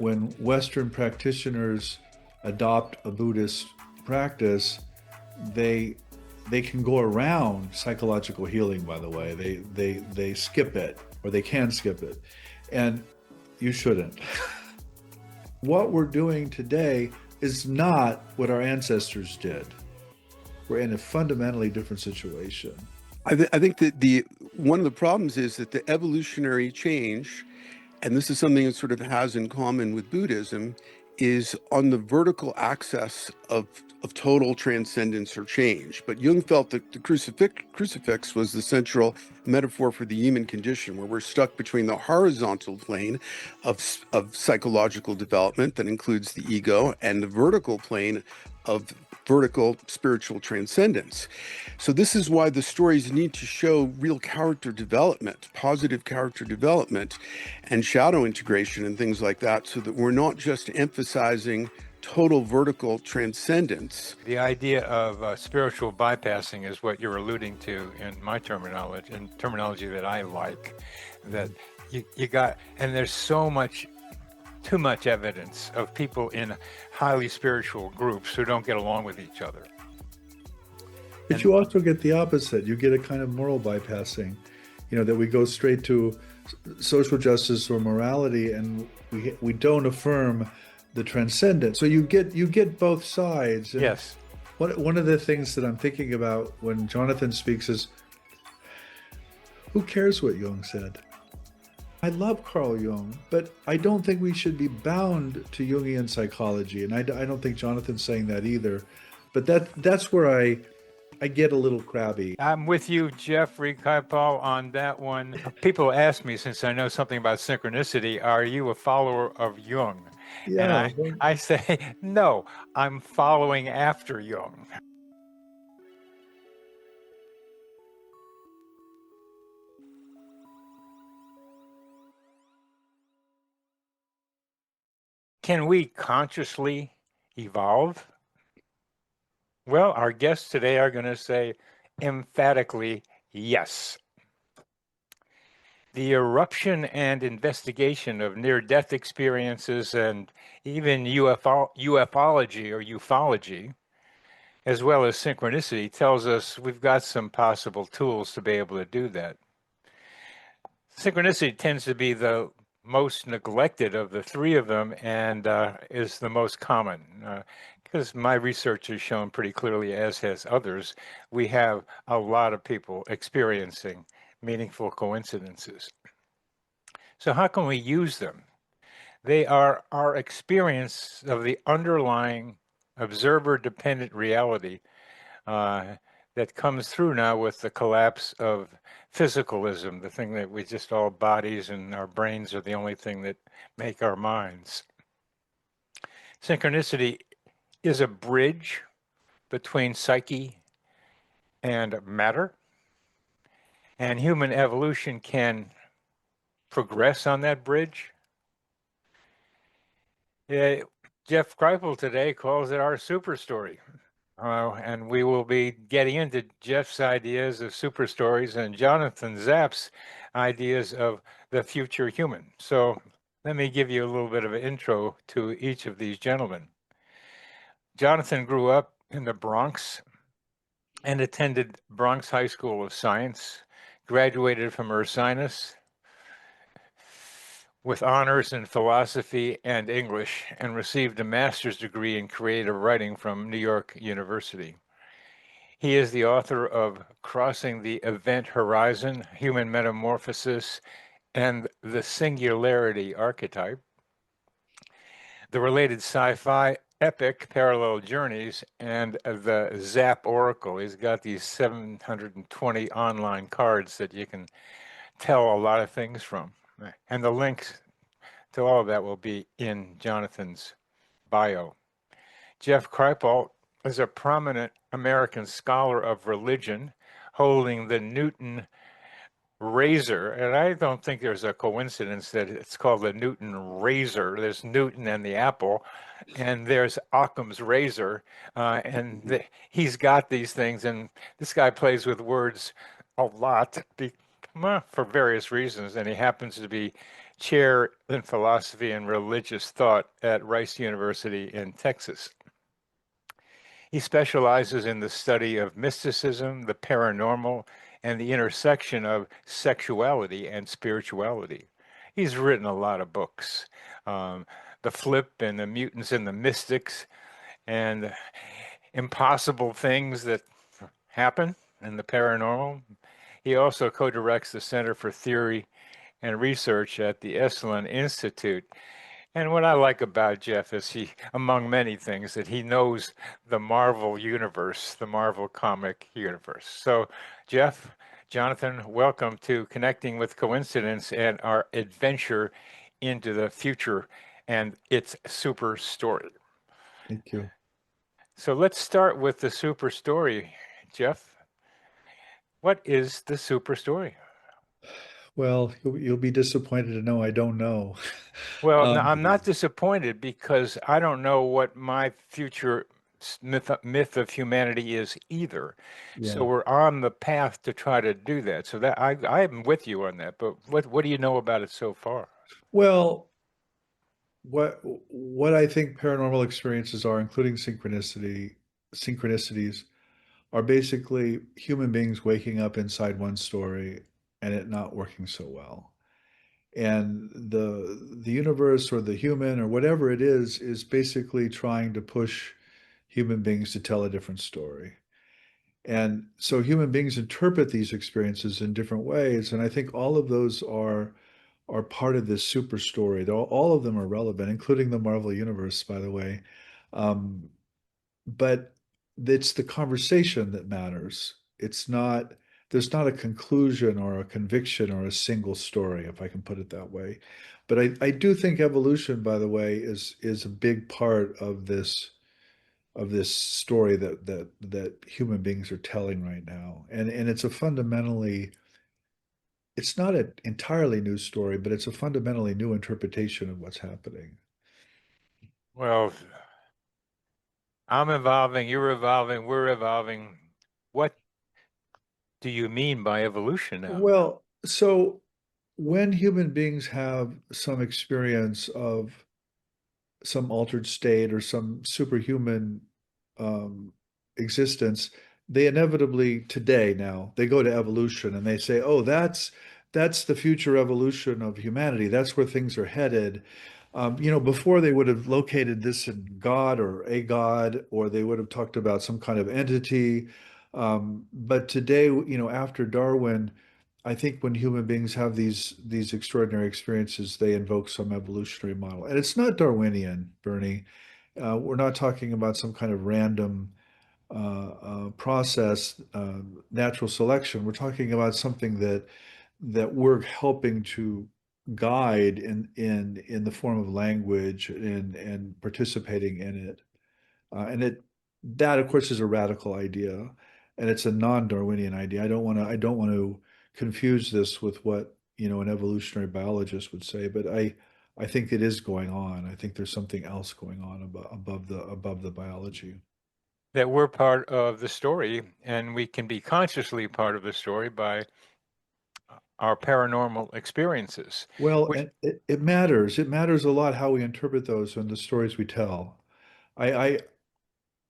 when Western practitioners adopt a Buddhist practice, they they can go around psychological healing, by the way. They skip it, or they can skip it. And you shouldn't. What we're doing today is not what our ancestors did. We're in a fundamentally different situation. I think that the one of the problems is that the evolutionary change, and this is something that sort of has in common with Buddhism, is on the vertical axis of total transcendence or change. But Jung felt that the crucifix was the central metaphor for the human condition, where we're stuck between the horizontal plane of psychological development that includes the ego and the vertical plane of vertical spiritual transcendence. So this is why the stories need to show real character development, positive character development, and shadow integration and things like that, so that we're not just emphasizing total vertical transcendence. The idea of spiritual bypassing is what you're alluding to in my terminology, and terminology that I like, that you got, and there's too much evidence of people in highly spiritual groups who don't get along with each other. But you also get the opposite. You get a kind of moral bypassing, that we go straight to social justice or morality, and we don't affirm the transcendent. So you get both sides. And yes. One of the things that I'm thinking about when Jonathan speaks is, who cares what Jung said? I love Carl Jung, but I don't think we should be bound to Jungian psychology, and I don't think Jonathan's saying that either. But that's where I get a little crabby. I'm with you, Jeffrey Kripal, on that one. People ask me, since I know something about synchronicity, are you a follower of Jung? Yeah. And I say, no, I'm following after Jung. Can we consciously evolve? Well, our guests today are going to say emphatically yes. The eruption and investigation of near-death experiences and even ufology or ufology, as well as synchronicity, tells us we've got some possible tools to be able to do that. Synchronicity tends to be the most neglected of the three of them, and is the most common. Because my research has shown pretty clearly, as has others, we have a lot of people experiencing meaningful coincidences. So how can we use them? They are our experience of the underlying observer-dependent reality that comes through now with the collapse of physicalism, the thing that we just all bodies and our brains are the only thing that make our minds. Synchronicity is a bridge between psyche and matter, and human evolution can progress on that bridge. Jeff Kripal today calls it our super story. And we will be getting into Jeff's ideas of super stories and Jonathan Zapp's ideas of the future human. So let me give you a little bit of an intro to each of these gentlemen. Jonathan grew up in the Bronx and attended Bronx High School of Science, graduated from Ursinus with honors in philosophy and English, and received a master's degree in creative writing from New York University. He is the author of Crossing the Event Horizon, Human Metamorphosis, and the Singularity Archetype, the related sci-fi epic Parallel Journeys, and the Zapp Oracle. He's got these 720 online cards that you can tell a lot of things from. And the links to all of that will be in Jonathan's bio. Jeff Kripal is a prominent American scholar of religion, holding the Newton razor. And I don't think there's a coincidence that it's called the Newton razor. There's Newton and the apple, and there's Occam's razor. He's got these things, and this guy plays with words a lot for various reasons, and he happens to be chair in philosophy and religious thought at Rice University in Texas. He specializes in the study of mysticism, the paranormal, and the intersection of sexuality and spirituality. He's written a lot of books. Um, the Flip and the Mutants and the Mystics, and impossible things that happen in the paranormal. He also co-directs the Center for Theory and Research at the Esalen Institute. And what I like about Jeff is he, among many things, that he knows the Marvel universe, the Marvel comic universe. So, Jeff, Jonathan, welcome to Connecting with Coincidence and our adventure into the future and its super story. Thank you. So let's start with the super story, Jeff. What is the super story? Well, you'll be disappointed to know I don't know. Well, Um, I'm not disappointed because I don't know what my future myth of humanity is either. So yeah. we're on the path to try to do that. So that I am with you on that. But what do you know about it so far? Well, what I think paranormal experiences are, including synchronicities, are basically human beings waking up inside one story and it not working so well. And the universe or the human or whatever it is basically trying to push human beings to tell a different story. And so human beings interpret these experiences in different ways. And I think all of those are part of this super story. All of them are relevant, including the Marvel universe, by the way. Um, but it's the conversation that matters. It's not, there's not a conclusion or a conviction or a single story, if I can put it that way. But I do think evolution, by the way, is a big part of this story that human beings are telling right now. And it's a fundamentally, it's not an entirely new story, but it's a fundamentally new interpretation of what's happening. Well, I'm evolving, you're evolving, we're evolving. What do you mean by evolution now? Well, so when human beings have some experience of some altered state or some superhuman um, existence, they inevitably today now they go to evolution and they say, "Oh, that's the future evolution of humanity. That's where things are headed." Before they would have located this in God or a God, or they would have talked about some kind of entity. But today, after Darwin, I think when human beings have these extraordinary experiences, they invoke some evolutionary model. And it's not Darwinian, Bernie. We're not talking about some kind of random process, natural selection. We're talking about something that we're helping to guide in the form of language and participating in it. And that of course is a radical idea, and it's a non-Darwinian idea. I don't want to confuse this with what an evolutionary biologist would say, but I think it is going on. I think there's something else going on above the biology. That we're part of the story and we can be consciously part of the story by our paranormal experiences, Well, which, and it matters. It matters a lot how we interpret those and the stories we tell. I, I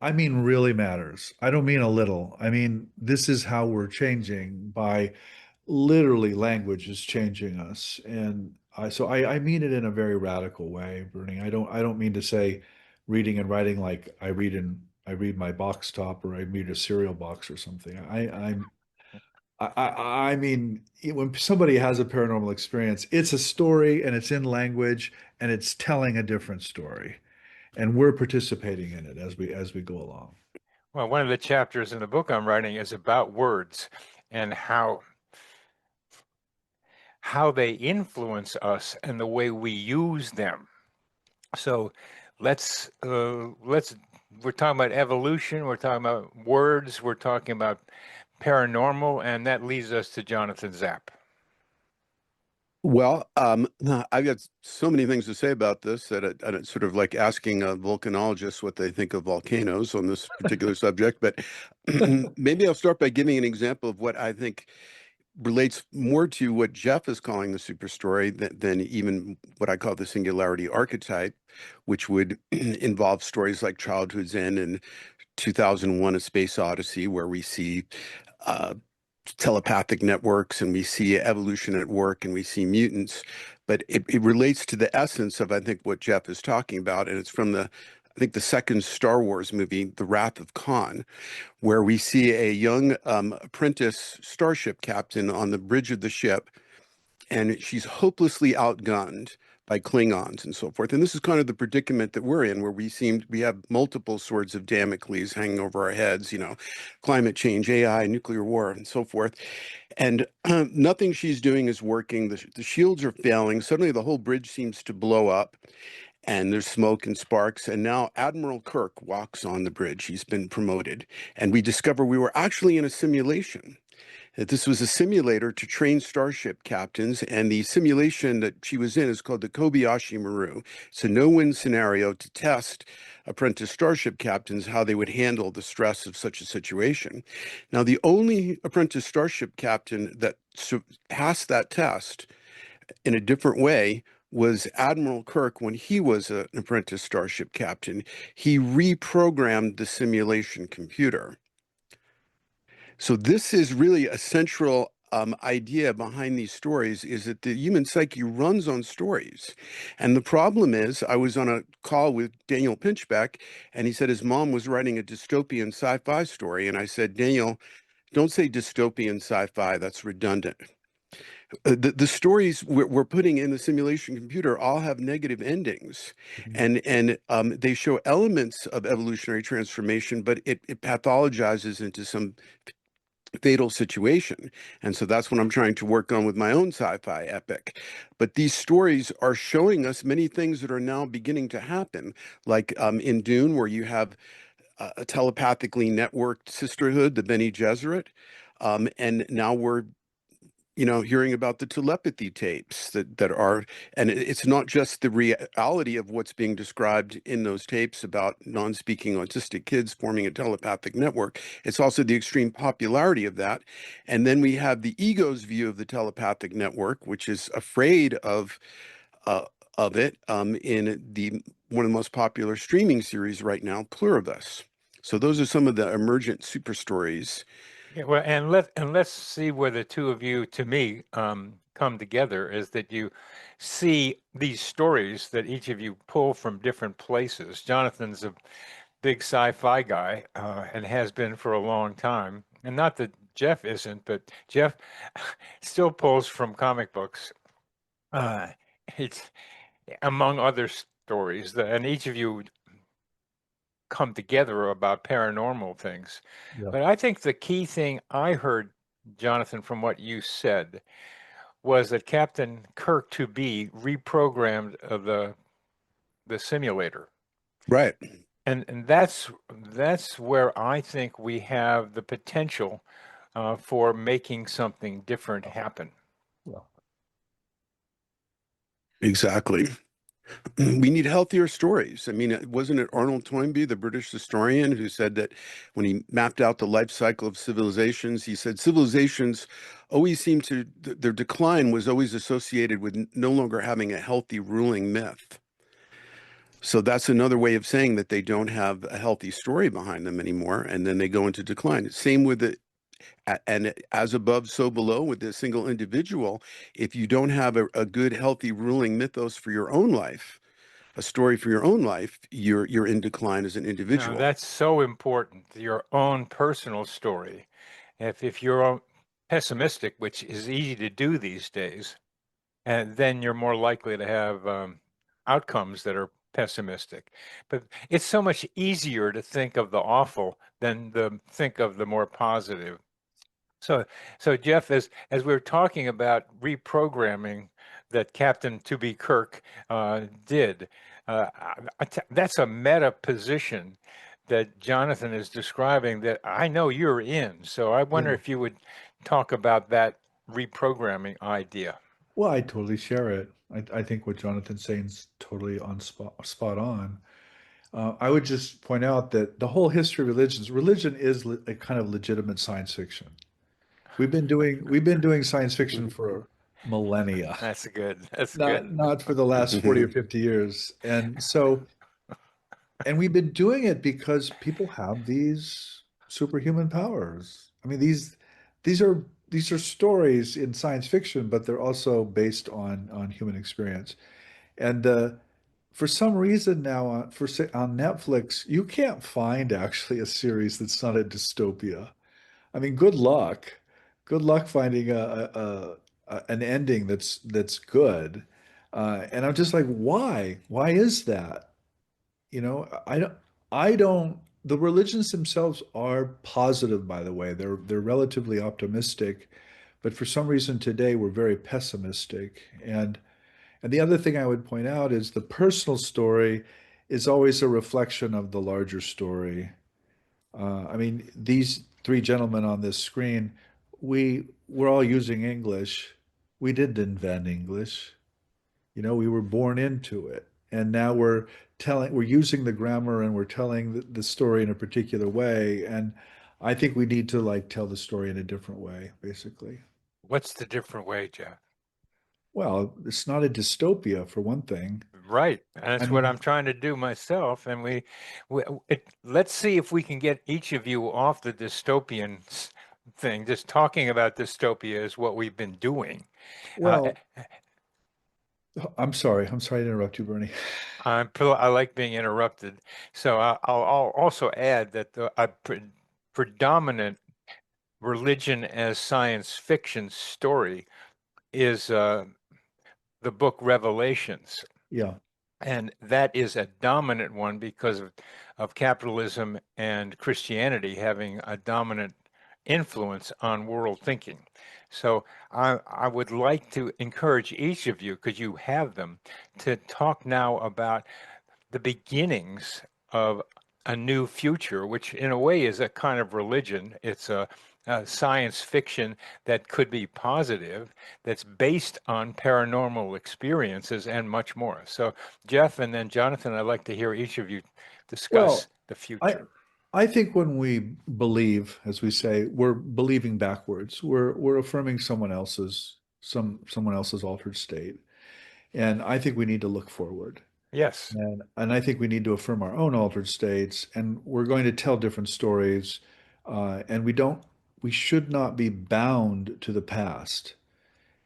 I mean really matters. I don't mean a little. I mean this is how we're changing by literally language is changing us. And I mean it in a very radical way, Bernie. I don't mean to say reading and writing like I read my box top or I read a cereal box or something. I mean, when somebody has a paranormal experience, it's a story and it's in language and it's telling a different story, and we're participating in it as we go along. well, one of the chapters in the book I'm writing is about words and how they influence us and the way we use them. So let's we're talking about evolution, we're talking about words, we're talking about paranormal, and that leads us to Jonathan Zapp. Well, I've got so many things to say about this that it's sort of like asking a volcanologist what they think of volcanoes on this particular subject. But maybe I'll start by giving an example of what I think relates more to what Jeff is calling the super story than even what I call the singularity archetype, which would involve stories like Childhood's End and 2001: A Space Odyssey, where we see uh, telepathic networks and we see evolution at work and we see mutants. But it relates to the essence of, I think, what Jeff is talking about. And it's from I think, the second Star Wars movie, The Wrath of Khan, where we see a young apprentice starship captain on the bridge of the ship, and she's hopelessly outgunned by Klingons and so forth. And this is kind of the predicament that we're in, where we have multiple swords of Damocles hanging over our heads, climate change, AI, nuclear war, and so forth. And nothing she's doing is working. The shields are failing. Suddenly the whole bridge seems to blow up, and there's smoke and sparks. And now Admiral Kirk walks on the bridge. He's been promoted. And we discover we were actually in a simulation, that this was a simulator to train starship captains, and the simulation that she was in is called the Kobayashi Maru. It's a no-win scenario to test apprentice starship captains, how they would handle the stress of such a situation. Now, the only apprentice starship captain that passed that test in a different way was Admiral Kirk. When he was an apprentice starship captain, he reprogrammed the simulation computer. So this is really a central idea behind these stories, is that the human psyche runs on stories. And the problem is, I was on a call with Daniel Pinchbeck, and he said his mom was writing a dystopian sci-fi story. And I said, Daniel, don't say dystopian sci-fi, that's redundant. The stories we're putting in the simulation computer all have negative endings, and they show elements of evolutionary transformation, but it pathologizes into some fatal situation. And so that's what I'm trying to work on with my own sci-fi epic. But these stories are showing us many things that are now beginning to happen, like in Dune, where you have a telepathically networked sisterhood, the Bene Gesserit. And now we're hearing about the telepathy tapes that are, and it's not just the reality of what's being described in those tapes about non-speaking autistic kids forming a telepathic network. It's also the extreme popularity of that. And then we have the ego's view of the telepathic network, which is afraid uh, of it, in the one of the most popular streaming series right now, Pluribus. So those are some of the emergent super stories. Yeah, well, and let's see where the two of you, to me, come together. Is that you see these stories that each of you pull from different places. Jonathan's a big sci-fi guy, and has been for a long time. And not that Jeff isn't, but Jeff still pulls from comic books. Uh, it's among other stories, and each of you come together about paranormal things. Yeah. But I think the key thing I heard, Jonathan, from what you said, was that Captain Kirk to be reprogrammed the simulator. Right. And that's where I think we have the potential for making something different happen. Well, Exactly. We need healthier stories. I mean, wasn't it Arnold Toynbee, the British historian, who said that when he mapped out the life cycle of civilizations, he said civilizations always seem to, their decline was always associated with no longer having a healthy ruling myth. So that's another way of saying that they don't have a healthy story behind them anymore, and then they go into decline. Same with the and as above, so below with a single individual. If you don't have a good, healthy ruling mythos for your own life, a story for your own life, you're in decline as an Now, individual. that's so important, your own personal story. If you're pessimistic, which is easy to do these days, and then you're more likely to have outcomes that are pessimistic. But it's so much easier to think of the awful than to think of the more positive. So, so Jeff, as we were talking about reprogramming that Captain To Be Kirk did, that's a meta position that Jonathan is describing that I know you're in. So I wonder yeah. if you would talk about that reprogramming idea. Well, I totally share it. I think what Jonathan's saying is totally on spot on. I would just point out that the whole history of religion is a kind of legitimate science fiction. we've been doing science fiction for millennia, That's good. That's good. not for the last 40 or 50 years. And we've been doing it because people have these superhuman powers. I mean, these are these are stories in science fiction, but they're also based on human experience. And for some reason now on Netflix, you can't find actually a series that's not a dystopia. I mean, good luck. Good luck finding an ending that's good. And I'm just like, why? Why is that? You know, I don't, the religions themselves are positive, by the way. They're relatively optimistic, but for some reason today we're very pessimistic. And the other thing I would point out is the personal story is always a reflection of the larger story. I mean, these three gentlemen on this screen, we're all using English. We didn't invent English. You know, we were born into it. And now we're using the grammar and we're telling the story in a particular way. And I think we need to like tell the story in a different way, basically. What's the different way, Jeff? Well, it's not a dystopia for one thing. Right. I That's what mean, I'm trying to do myself. And let's see if we can get each of you off the dystopian thing. Just talking about dystopia is what we've been doing. Uh, well, I'm sorry. I'm sorry to interrupt you, Bernie. I like being interrupted. So I'll also add that predominant religion as science fiction story is the book Revelations. Yeah. And that is a dominant one because of capitalism and Christianity having a dominant influence on world thinking. So I would like to encourage each of you, because you have them, to talk now about the beginnings of a new future, which in a way is a kind of religion. It's a science fiction that could be positive, that's based on paranormal experiences and much more. So, Jeff and then Jonathan, I'd like to hear each of you discuss Well, the I future. I think when we believe, as we say, we're believing backwards. We're affirming someone else's altered state. And I think we need to look forward. Yes. And I think we need to affirm our own altered states, and we're going to tell different stories, and we should not be bound to the past.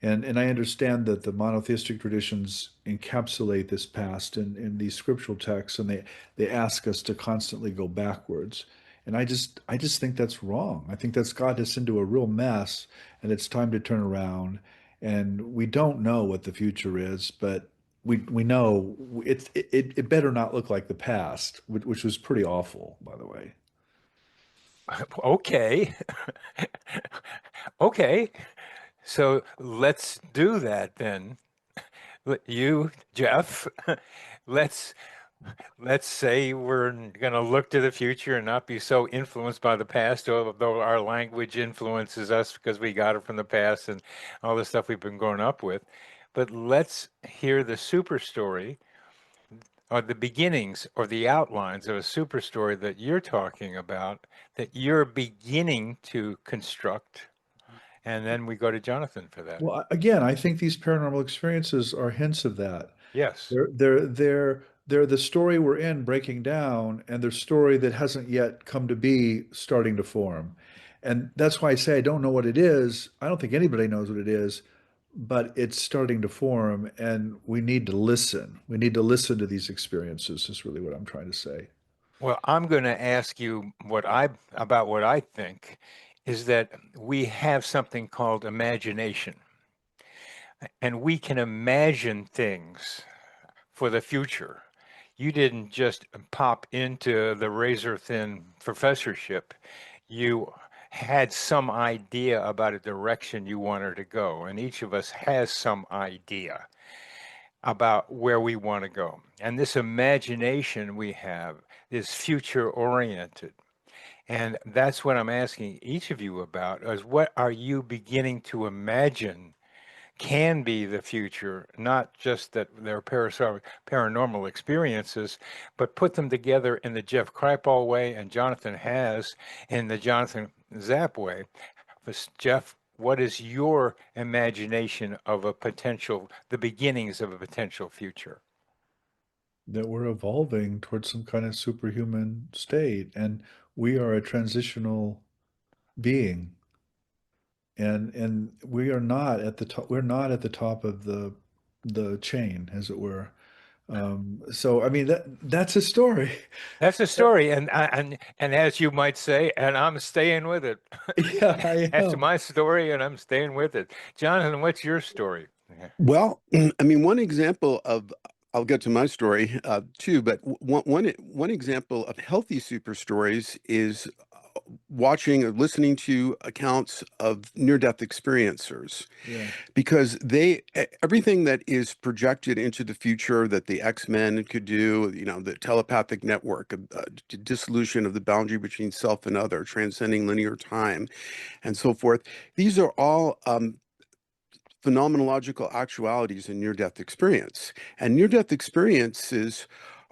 And I understand that the monotheistic traditions encapsulate this past in these scriptural texts, and they ask us to constantly go backwards. And I just think that's wrong. I think that's got us into a real mess, and it's time to turn around. And we don't know what the future is, but we know it better not look like the past, which was pretty awful, by the way. Okay. Okay. So let's do that then. You, Jeff, let's let's say we're going to look to the future and not be so influenced by the past, although our language influences us because we got it from the past and all the stuff we've been growing up with. But let's hear the super story or the beginnings or the outlines of a super story that you're talking about, that you're beginning to construct. And then we go to Jonathan for that. Well, again, I think these paranormal experiences are hints of that. Yes. They're the story we're in breaking down, and the story that hasn't yet come to be starting to form. And that's why I say I don't know what it is. I don't think anybody knows what it is, but it's starting to form, and we need to listen. We need to listen to these experiences, is really what I'm trying to say. Well, I'm going to ask you what I think is that we have something called imagination, and we can imagine things for the future. You didn't just pop into the razor thin professorship. You had some idea about a direction you wanted to go, and each of us has some idea about where we want to go. And this imagination we have is future oriented. And that's what I'm asking each of you about is what are you beginning to imagine can be the future, not just that they're paranormal experiences, but put them together in the Jeff Kripal way and Jonathan has in the Jonathan Zapp way. Jeff, what is your imagination of a potential, the beginnings of a potential future? That we're evolving towards some kind of superhuman state, and we are a transitional being, and we are not at the top. We're not at the top of the chain, as it were. So I mean that's a story. That's a story, and as you might say, and I'm staying with it. Yeah, I That's am. my story, and I'm staying with it. Jonathan, what's your story? Yeah. Well, I mean, one example of, I'll get to my story too, but one example of healthy super stories is watching or listening to accounts of near-death experiencers, Yeah. because everything that is projected into the future that the X-Men could do, the telepathic network, dissolution of the boundary between self and other, transcending linear time, and so forth. These are all phenomenological actualities in near-death experience. And near-death experiences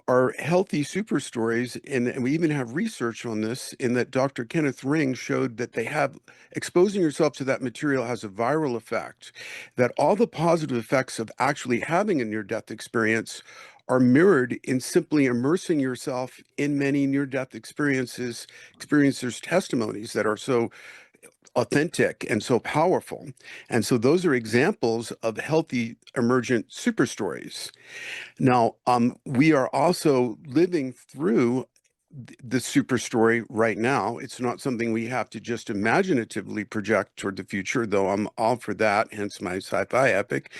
are healthy super stories, and we even have research on this, in that Dr. Kenneth Ring showed that they have, exposing yourself to that material has a viral effect, that all the positive effects of actually having a near-death experience are mirrored in simply immersing yourself in many near-death experiencers' testimonies that are so authentic and so powerful. And so those are examples of healthy emergent super stories. Now, we are also living through the super story right now. It's not something we have to just imaginatively project toward the future, though I'm all for that, hence my sci-fi epic,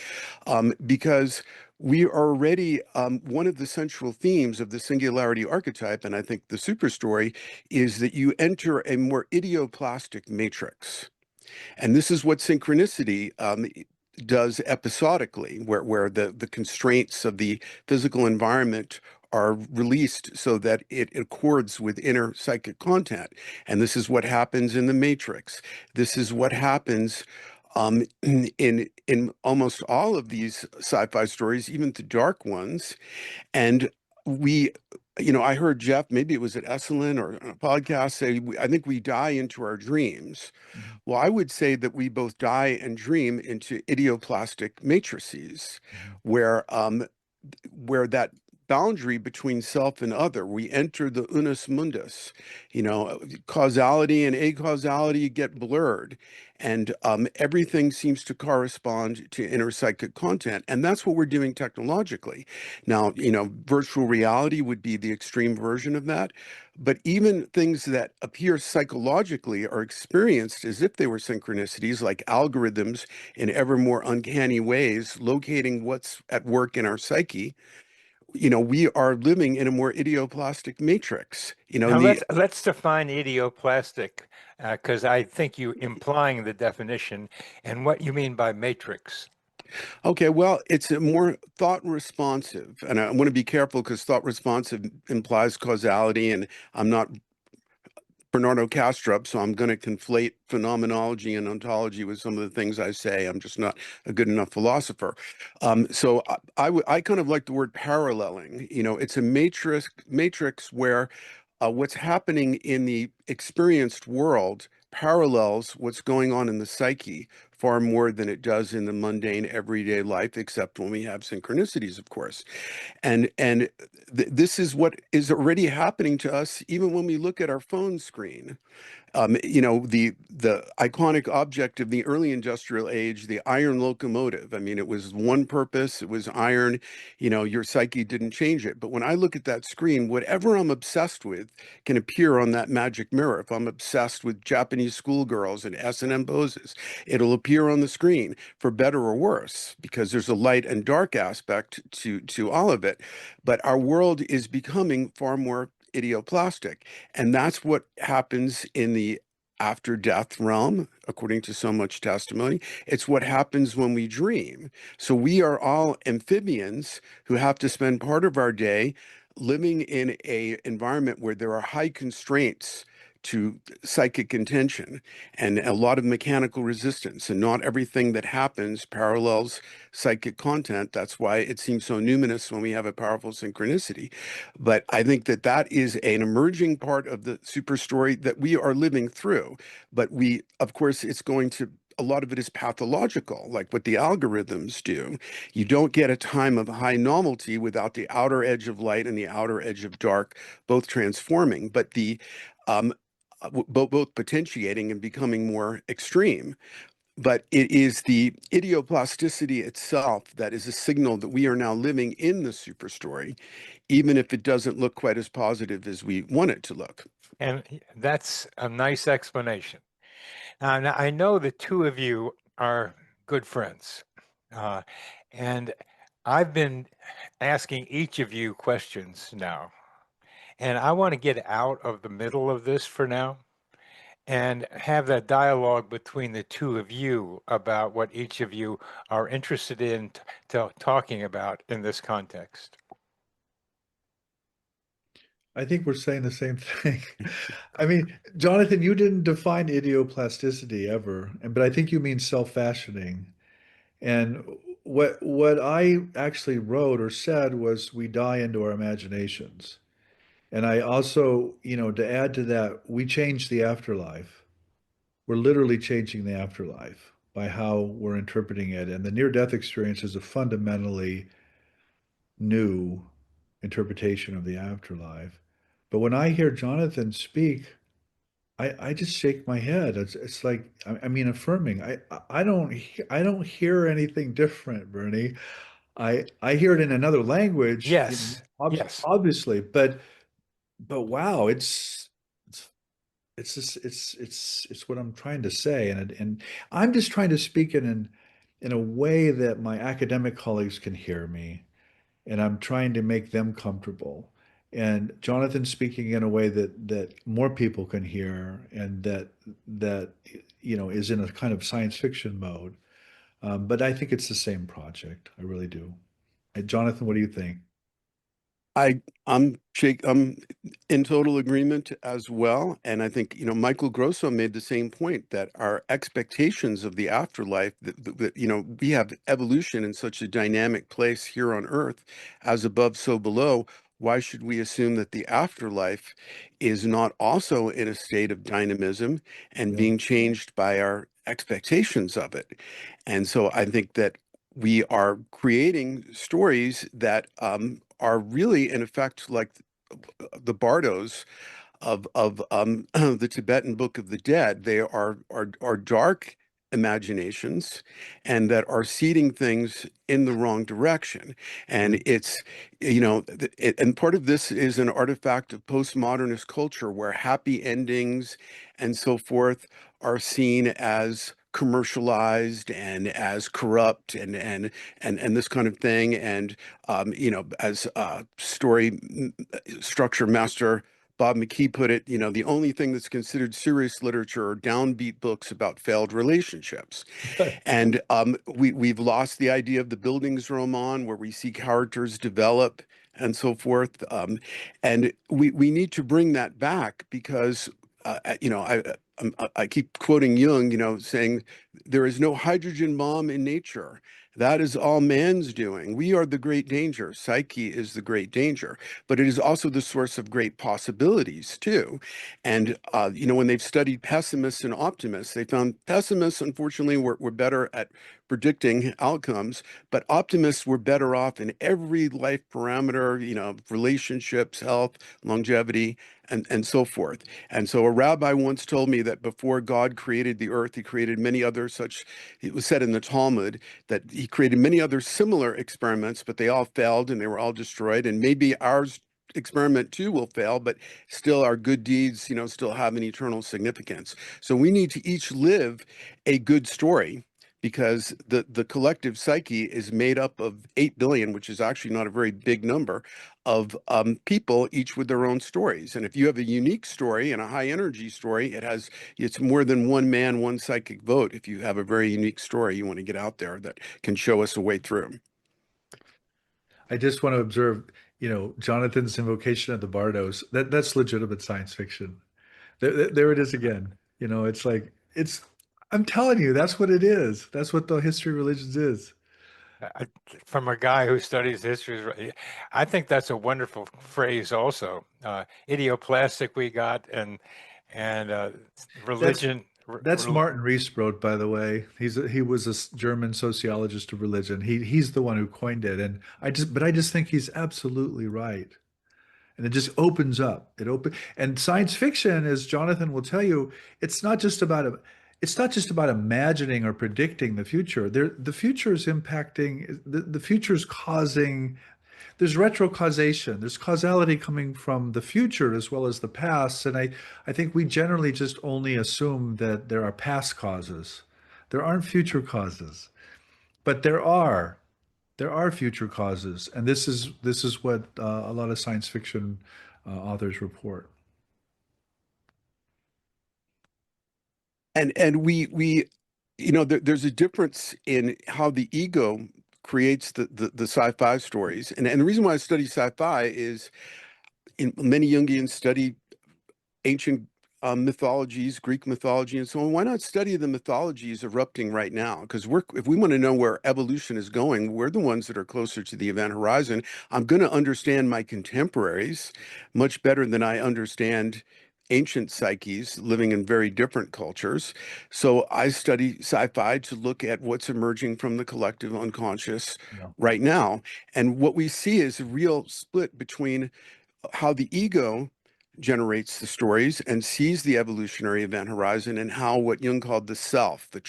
because we are already, one of the central themes of the singularity archetype, and I think the super story, is that you enter a more idioplastic matrix. And this is what synchronicity does episodically, where the constraints of the physical environment are released so that it accords with inner psychic content. And this is what happens in the Matrix. This is what happens in almost all of these sci-fi stories, even the dark ones. And we, I heard Jeff, maybe it was at Esalen or on a podcast, say, I think we die into our dreams. Mhm. Well, I would say that we both die and dream into idioplastic matrices, Mhm. where that boundary between self and other, we enter the unus mundus, causality and acausality get blurred, and everything seems to correspond to inner psychic content. And that's what we're doing technologically. Now, virtual reality would be the extreme version of that. But even things that appear psychologically are experienced as if they were synchronicities, like algorithms in ever more uncanny ways, locating what's at work in our psyche. We are living in a more idioplastic matrix. Now let's define idioplastic, because I think you implying the definition and what you mean by matrix. Okay, well, it's a more thought responsive, and I want to be careful because thought responsive implies causality, and I'm not Bernardo Kastrup, so I'm going to conflate phenomenology and ontology with some of the things I say. I'm just not a good enough philosopher. So I kind of like the word paralleling. It's a matrix where what's happening in the experienced world parallels what's going on in the psyche far more than it does in the mundane everyday life, except when we have synchronicities, of course. And this is what is already happening to us even when we look at our phone screen. The iconic object of the early industrial age, the iron locomotive. I mean, it was one purpose, it was iron. Your psyche didn't change it. But when I look at that screen, whatever I'm obsessed with can appear on that magic mirror. If I'm obsessed with Japanese schoolgirls and S&M poses, it'll appear on the screen, for better or worse, because there's a light and dark aspect to all of it. But our world is becoming far more idioplastic. And that's what happens in the after death realm, according to so much testimony. It's what happens when we dream. So we are all amphibians who have to spend part of our day living in a environment where there are high constraints to psychic intention and a lot of mechanical resistance, and not everything that happens parallels psychic content. That's why it seems so numinous when we have a powerful synchronicity. But I think that that is an emerging part of the super story that we are living through. But of course, it's going to a lot of it is pathological, like what the algorithms do. You don't get a time of high novelty without the outer edge of light and the outer edge of dark both transforming, but the both potentiating and becoming more extreme. But it is the idioplasticity itself that is a signal that we are now living in the superstory, even if it doesn't look quite as positive as we want it to look. And that's a nice explanation. Now, I know the two of you are good friends, uh, and I've been asking each of you questions now, and I want to get out of the middle of this for now and have that dialogue between the two of you about what each of you are interested in talking about in this context. I think we're saying the same thing. I mean, Jonathan, you didn't define idioplasticity ever, but I think you mean self-fashioning. And what I actually wrote or said was we die into our imaginations. And I also, to add to that, we change the afterlife. We're literally changing the afterlife by how we're interpreting it. And the near-death experience is a fundamentally new interpretation of the afterlife. But when I hear Jonathan speak, I just shake my head. It's like I mean affirming. I don't hear anything different, Bernie. I hear it in another language, Yes, yes. obviously, but wow, it's it's just it's what I'm trying to say, and I'm just trying to speak it in a way that my academic colleagues can hear me, and I'm trying to make them comfortable. And Jonathan's speaking in a way that more people can hear, and that is in a kind of science fiction mode. But I think it's the same project. I really do. Jonathan, what do you think? I'm in total agreement as well. And I think, Michael Grosso made the same point that our expectations of the afterlife, we have evolution in such a dynamic place here on Earth, as above, so below. Why should we assume that the afterlife is not also in a state of dynamism and Yeah. being changed by our expectations of it? And so I think that we are creating stories that are really, in effect, like the bardos of the Tibetan Book of the Dead. They are dark imaginations and that are seeding things in the wrong direction. And and part of this is an artifact of postmodernist culture where happy endings and so forth are seen as commercialized and as corrupt and this kind of thing. And as story structure master Bob McKee put it, the only thing that's considered serious literature are downbeat books about failed relationships. And we've lost the idea of the Bildungsroman, where we see characters develop and so forth. And we need to bring that back because, I keep quoting Jung, saying there is no hydrogen bomb in nature. That is all man's doing. We are the great danger. Psyche is the great danger, but it is also the source of great possibilities too. And when they've studied pessimists and optimists, they found pessimists, unfortunately, were better at predicting outcomes, but optimists were better off in every life parameter, relationships, health, longevity, and so forth. And so a rabbi once told me that before God created the earth, he created many other such, it was said in the Talmud that he created many other similar experiments, but they all failed and they were all destroyed. And maybe ours experiment too will fail, but still our good deeds, still have an eternal significance. So we need to each live a good story because the collective psyche is made up of 8 billion, which is actually not a very big number, of people, each with their own stories. And if you have a unique story and a high energy story, it's more than one man, one psychic vote. If you have a very unique story you want to get out there that can show us a way through. I just want to observe, Jonathan's invocation of the Bardos. That's legitimate science fiction. There it is again. It's like I'm telling you, that's what it is. That's what the history of religions is. I, from a guy who studies history, I think that's a wonderful phrase. Also, idioplastic we got, and That's religion. That's Martin Riesbrod, by the way. He was a German sociologist of religion. He's the one who coined it, and I just think he's absolutely right. And it just opens up. And science fiction, as Jonathan will tell you, it's not just about it's not just about imagining or predicting the future. The future is impacting the future is causing. There's retrocausation. There's causality coming from the future as well as the past. And I think we generally just only assume that there are past causes. There aren't future causes, but there are future causes, and this is what a lot of science fiction authors report. And we there's a difference in how the ego creates the sci-fi stories. And the reason why I study sci-fi is in many Jungians study ancient mythologies, Greek mythology, and so on. Why not study the mythologies erupting right now? Because if we want to know where evolution is going, we're the ones that are closer to the event horizon. I'm going to understand my contemporaries much better than I understand ancient psyches living in very different cultures. So I study sci-fi to look at what's emerging from the collective unconscious Yeah. right now. And what we see is a real split between how the ego generates the stories and sees the evolutionary event horizon, and how what Jung called the self, the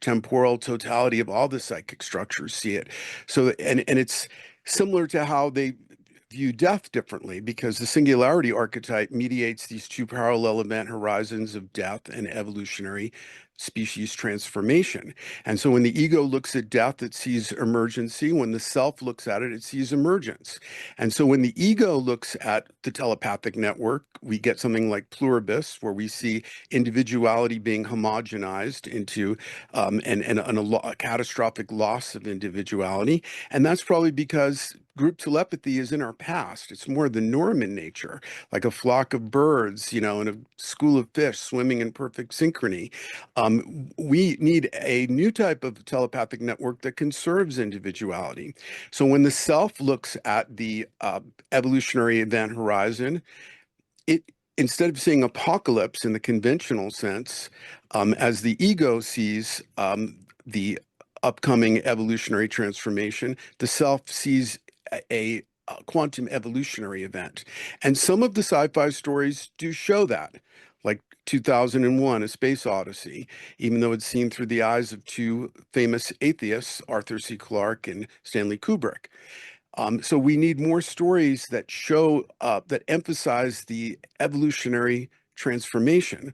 temporal totality of all the psychic structures, see it. So, and it's similar to how they view death differently, because the singularity archetype mediates these two parallel event horizons of death and evolutionary species transformation. And so when the ego looks at death, it sees emergency. When the self looks at it, it sees emergence. And so when the ego looks at the telepathic network, we get something like pluribus, where we see individuality being homogenized into a catastrophic loss of individuality. And that's probably because group telepathy is in our past. It's more the norm in nature, like a flock of birds, in a school of fish swimming in perfect synchrony. We need a new type of telepathic network that conserves individuality. So when the self looks at the evolutionary event horizon, it instead of seeing apocalypse in the conventional sense, as the ego sees the upcoming evolutionary transformation, the self sees a quantum evolutionary event. And some of the sci-fi stories do show that, like 2001, A Space Odyssey, even though it's seen through the eyes of two famous atheists, Arthur C. Clarke and Stanley Kubrick. So we need more stories that show that emphasize the evolutionary transformation.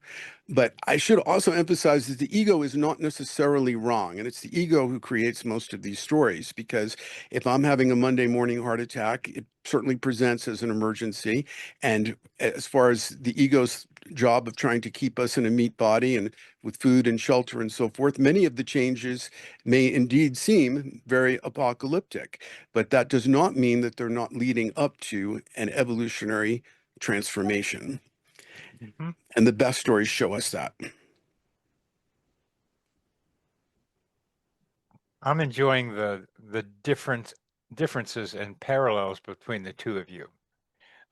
But I should also emphasize that the ego is not necessarily wrong, and it's the ego who creates most of these stories. Because if I'm having a Monday morning heart attack, it certainly presents as an emergency. And as far as the ego's job of trying to keep us in a meat body and with food and shelter and so forth, many of the changes may indeed seem very apocalyptic, but that does not mean that they're not leading up to an evolutionary transformation. Mhm. And the best stories show us that. I'm enjoying the differences and parallels between the two of you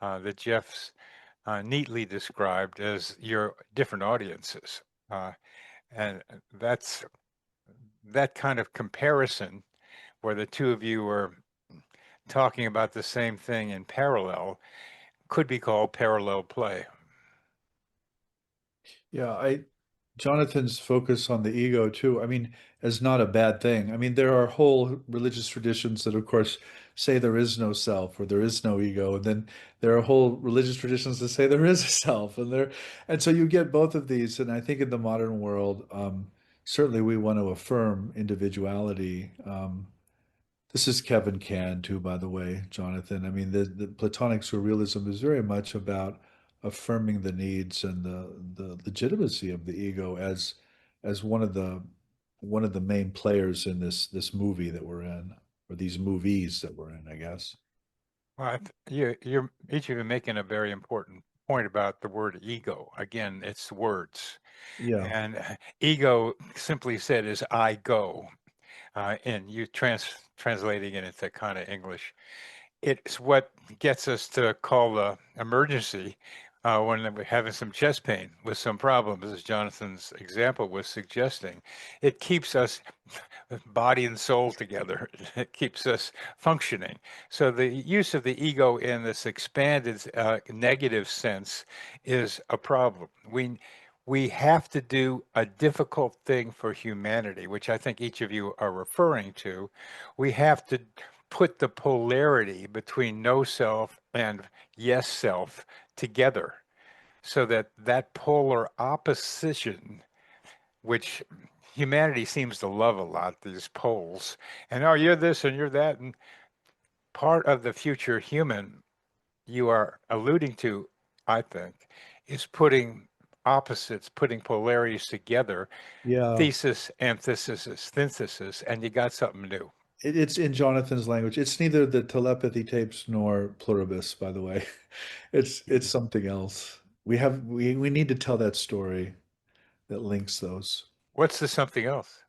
that Jeff's neatly described as your different audiences. And that's that kind of comparison where the two of you are talking about the same thing in parallel could be called parallel play. Yeah, I Jonathan's focus on the ego too, I mean, is not a bad thing. I mean, there are whole religious traditions that, of course, say there is no self or there is no ego, and then there are whole religious traditions that say there is a self, and so you get both of these. And I think in the modern world, certainly we want to affirm individuality. This is Kevin Can too, by the way, Jonathan. I mean, the Platonic surrealism is very much about affirming the needs and the legitimacy of the ego as one of the main players in this movie that we're in, or these movies that we're in, I guess. Well, you're each of you making a very important point about the word ego. Again, it's words. Yeah. And ego, simply said, is I go. And you translating it into kind of English. It's what gets us to call the emergency when we're having some chest pain with some problems, as Jonathan's example was suggesting. It keeps us body and soul together. It keeps us functioning. So the use of the ego in this expanded negative sense is a problem. We have to do a difficult thing for humanity, which I think each of you are referring to. We have to put the polarity between no self and yes self together so that that polar opposition, which humanity seems to love a lot, these poles, and oh, you're this and you're that, and part of the future human you are alluding to, I think, is putting opposites, putting polarities together, Yeah. thesis, antithesis, synthesis, and you got something new. It's in Jonathan's language. It's neither the telepathy tapes nor pluribus, by the way. It's something else. We need to tell that story that links those. What's the something else?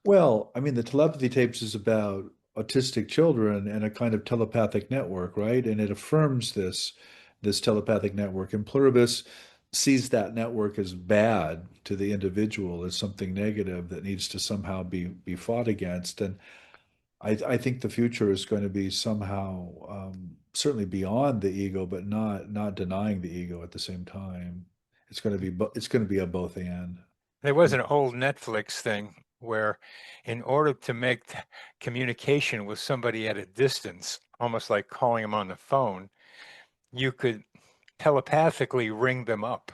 Well, I mean, the telepathy tapes is about autistic children and a kind of telepathic network, right? And it affirms this telepathic network. And pluribus sees that network as bad to the individual, as something negative that needs to somehow be fought against. And I think the future is going to be somehow certainly beyond the ego, but not denying the ego at the same time. It's going to be a both and. There was an old Netflix thing where, in order to make communication with somebody at a distance, almost like calling them on the phone, you could telepathically ring them up.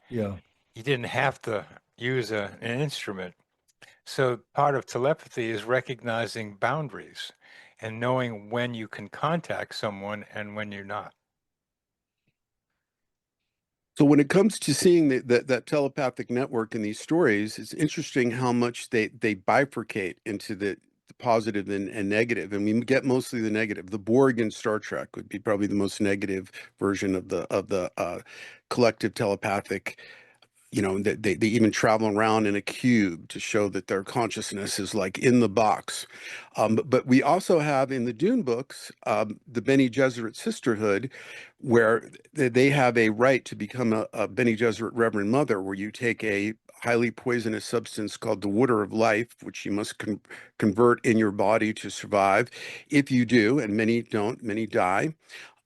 Yeah. You didn't have to use an instrument. So part of telepathy is recognizing boundaries and knowing when you can contact someone and when you're not. So when it comes to seeing that telepathic network in these stories, it's interesting how much they bifurcate into the positive and negative, and we get mostly the negative. The Borg in Star Trek would be probably the most negative version of the collective telepathic. You know, that they even travel around in a cube to show that their consciousness is like in the box. But we also have in the Dune books the Bene Gesserit sisterhood, where they have a right to become a Bene Gesserit Reverend Mother, where you take a highly poisonous substance called the water of life, which you must convert in your body to survive. If you do, and many don't, many die.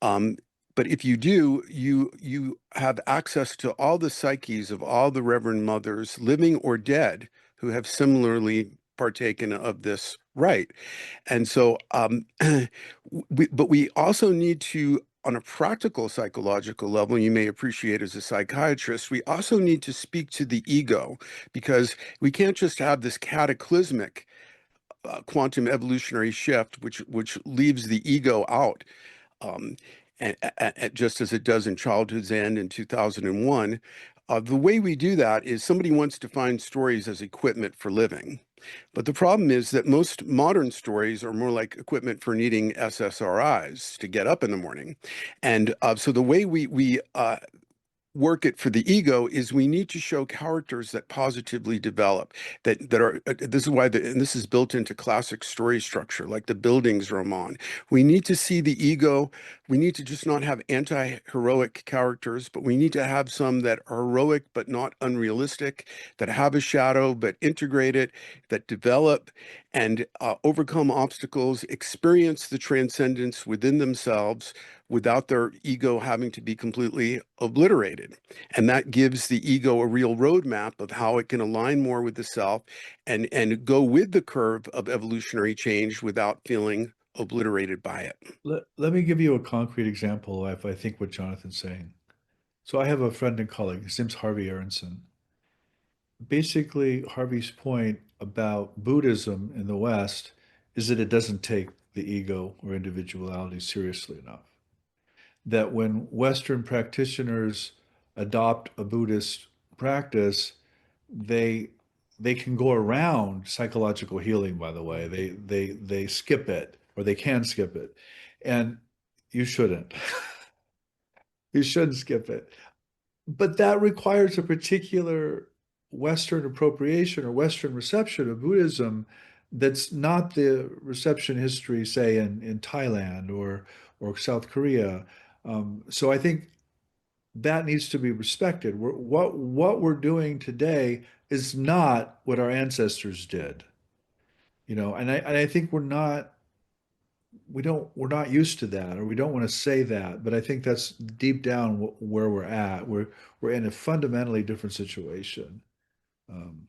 Um, but if you do, you have access to all the psyches of all the Reverend Mothers, living or dead, who have similarly partaken of this rite. And so, but we also need to, on a practical psychological level, you may appreciate as a psychiatrist, we also need to speak to the ego, because we can't just have this cataclysmic quantum evolutionary shift, which leaves the ego out, um, and just as it does in Childhood's End in 2001. The way we do that is somebody wants to find stories as equipment for living. But the problem is that most modern stories are more like equipment for needing SSRIs to get up in the morning. And so the way we work it for the ego is we need to show characters that positively develop, that are this is why and this is built into classic story structure, like the Buildings roman. We need to see the ego. We need to just not have anti-heroic characters, but we need to have some that are heroic but not unrealistic, that have a shadow but integrate it, that develop and overcome obstacles, experience the transcendence within themselves without their ego having to be completely obliterated. And that gives the ego a real roadmap of how it can align more with the self and go with the curve of evolutionary change without feeling obliterated by it. Let me give you a concrete example of I think what Jonathan's saying. So I have a friend and colleague, his name's Harvey Aronson. Basically, Harvey's point about Buddhism in the West is that it doesn't take the ego or individuality seriously enough. That when Western practitioners adopt a Buddhist practice, they they can go around psychological healing, by the way. They skip it or they can skip it. And you shouldn't. You shouldn't skip it. But that requires a particular Western appropriation or Western reception of Buddhism that's not the reception history, say, in Thailand or South Korea. So I think that needs to be respected. What we're doing today is not what our ancestors did, and I think we're not used to that, or we don't want to say that, but I think that's deep down where we're at. We're in a fundamentally different situation. Um,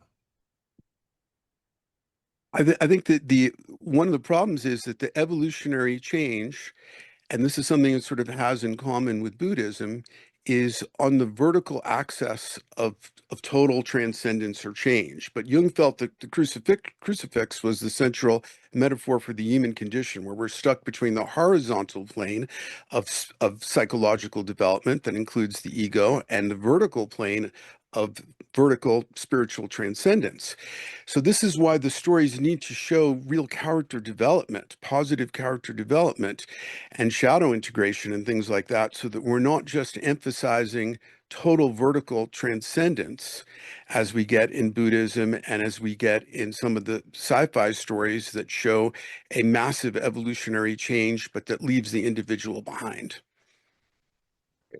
I think that the one of the problems is that the evolutionary change, and this is something that sort of has in common with Buddhism, is on the vertical axis of total transcendence or change. But Jung felt that the crucifix was the central metaphor for the human condition, where we're stuck between the horizontal plane of psychological development that includes the ego and the vertical plane of vertical spiritual transcendence. So this is why the stories need to show real character development, positive character development, and shadow integration and things like that, so that we're not just emphasizing total vertical transcendence as we get in Buddhism and as we get in some of the sci-fi stories that show a massive evolutionary change, but that leaves the individual behind.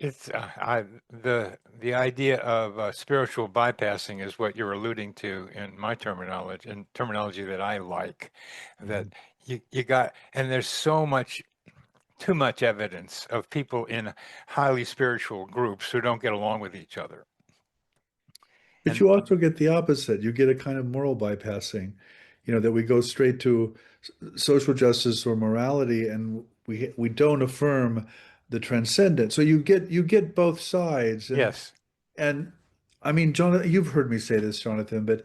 It's the idea of spiritual bypassing is what you're alluding to in my terminology and terminology that I like. That you got, and there's too much evidence of people in highly spiritual groups who don't get along with each other. But And you also get the opposite. You get a kind of moral bypassing, that we go straight to social justice or morality, and we don't affirm the transcendent. So you get both sides, yes, and I mean, Jonathan, you've heard me say this, Jonathan, but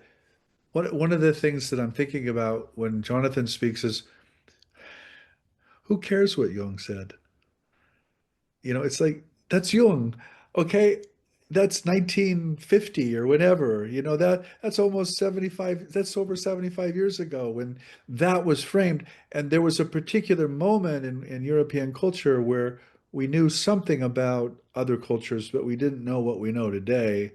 one of the things that I'm thinking about when Jonathan speaks is, who cares what Jung said? It's like, that's Jung. Okay. That's 1950 or whatever. That's almost 75, that's over 75 years ago when that was framed. And there was a particular moment in European culture where we knew something about other cultures, but we didn't know what we know today.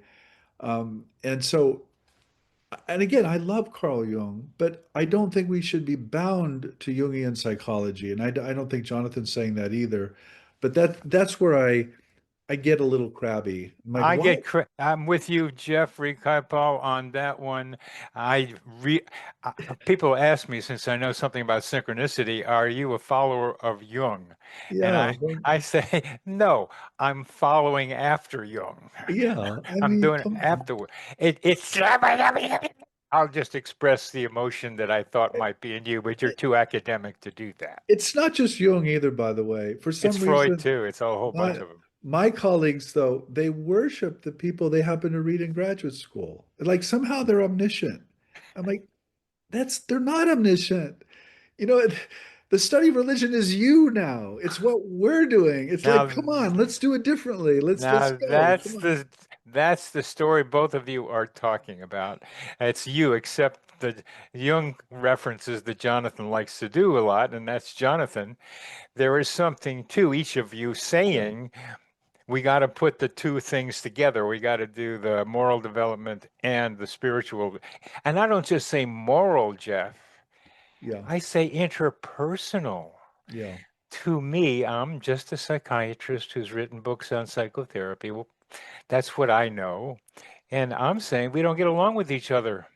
And again, I love Carl Jung, but I don't think we should be bound to Jungian psychology. And I don't think Jonathan's saying that either. But that's where I get a little crabby. I'm like, why? I'm with you, Jeffrey Kripal, on that one. I re People ask me, since I know something about synchronicity, are you a follower of Jung? And Yeah, I say no. I'm following after Jung. yeah. I I'm mean, doing it come on. afterward. It's I'll just express the emotion that I thought might be in you, but you're too academic to do that. It's not just Jung either, by the way. For It's some Freud reason, too. It's a whole bunch my of them. my colleagues, though, they worship the people they happen to read in graduate school. Like somehow they're omniscient. I'm like, they're not omniscient. You know, the study of religion is you now. It's what we're doing. It's like, Now, come on, let's do it differently. Let's Now go. Come on. that's the story both of you are talking about. It's you, except the Jung references that Jonathan likes to do a lot, and that's Jonathan. There is something to each of you Yeah, saying we got to put the two things together. We got to do the moral development and the spiritual. And I don't just say moral, Jeff. yeah, I say interpersonal. yeah. To me, I'm just a psychiatrist who's written books on psychotherapy. Well, that's what I know. And I'm saying we don't get along with each other.